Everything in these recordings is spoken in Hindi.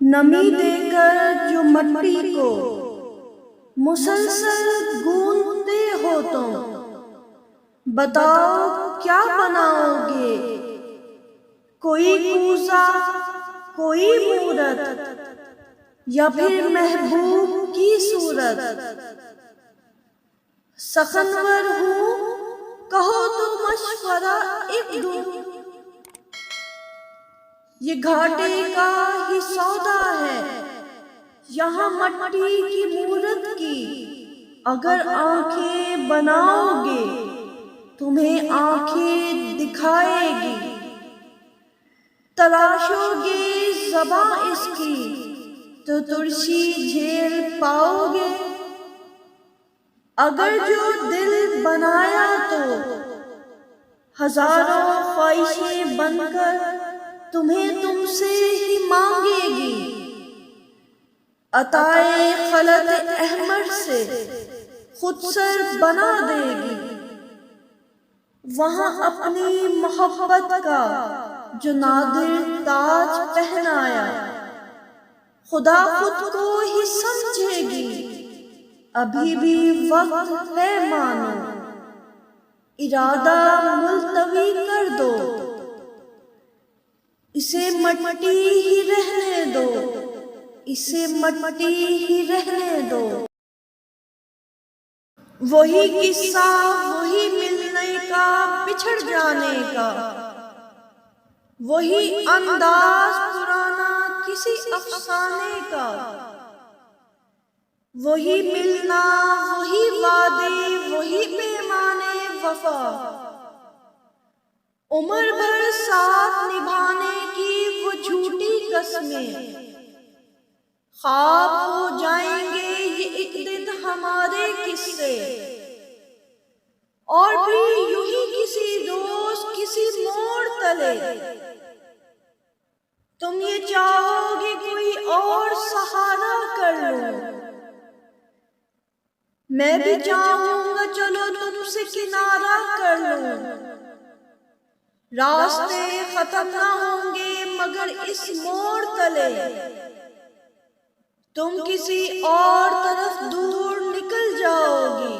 नमी देकर जो मट्टी को मुसलसल गूंथते हो तुम, बताओ क्या बनाओगे? कोई कूसा, कोई मूरत, या फिर महबूब की सूरत? सखनवर हूँ, कहो तो मशवरा एक दूं। ये घाटे का ही सौदा है, यहाँ मट्टी की मूरत की अगर आंखें बनाओगे, तुम्हें आंखें दिखाएगी। तराशोगे ज़बां इसकी तो तुर्शी झेल पाओगे। अगर जो दिल बनाया तो हजारों ख्वाहिशें बनकर तुम्हें तुमसे ही मांगेगी। अताए खलत अहमर से खुद सर बना देगी। वहाँ अपनी मोहब्बत का जो नादिर ताज पहनाया, खुदा खुद को ही समझेगी। अभी भी वक्त है मानो, इरादा मुलतवी कर दो। इसे मट्टी ही रहने दो, इसे मट्टी ही रहने दो। वही किस्सा, वही मिलने का, बिछड़ जाने का, वही अंदाज पुराना किसी अफसाने का। वही मिलना, वही वादे, वही पैमाने वफा, उम्र भर साथ निभाने की वो झूठी कसमें। ख्वाब हो जाएंगे ये एक दिन हमारे किस्से, और भी यूं ही किसी रोज किसी मोड़ तले तुम ये चाहोगे कोई और सहारा कर लूं। मैं भी चाहूंगा चलो तुमसे किनारा कर लूं। रास्ते खत्म ना होंगे मगर इस मोड़ तले, तुम किसी और तरफ दूर निकल जाओगी।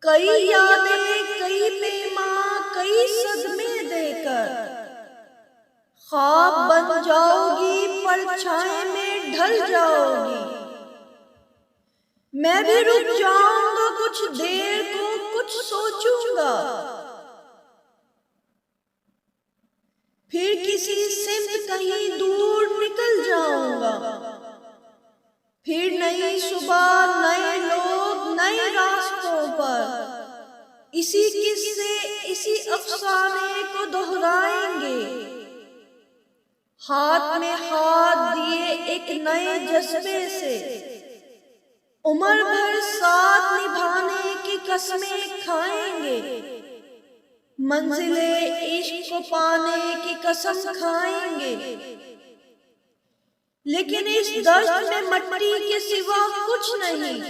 कई यादें, कई पैमा, कई सदमे देकर ख्वाब बन जाओगी, परछाई में ढल जाओगी। मैं भी रुक जाऊंगा कुछ देर को, कुछ सोचूंगा, फिर किसी सिमत कहीं दूर निकल जाऊंगा। फिर नई सुबह, नए लोग, नए रास्तों पर इसी किस्से, इसी अफसाने को दोहराएंगे। हाथ में हाथ दिए एक नए जज्बे से, उम्र भर साथ निभाने की कसमें खाएंगे। मंजिले इश्क को पाने की कसम खाएंगे। लेकिन इस दश्त में मट्टी के सिवा कुछ नहीं,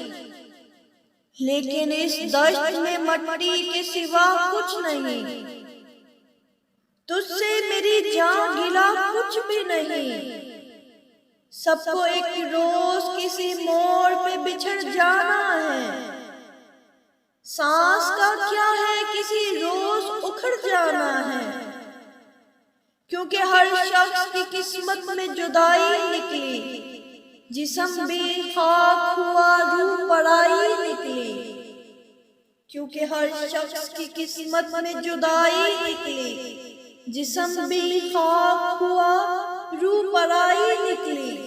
लेकिन इस दश्त में मट्टी के सिवा कुछ नहीं। तुझसे मेरी जान गिला कुछ भी नहीं। सबको एक रोज किसी मोड़ पे बिछड़ जाना है। सांस का क्या है, किसी रोज उखड़ जाना है। क्योंकि हर शख्स की किस्मत में जुदाई निकली, जिस्म भी खाक हुआ, रूह पराई निकली। क्योंकि हर शख्स की किस्मत में जुदाई निकली, जिस्म भी खाक हुआ, रूह पराई निकली।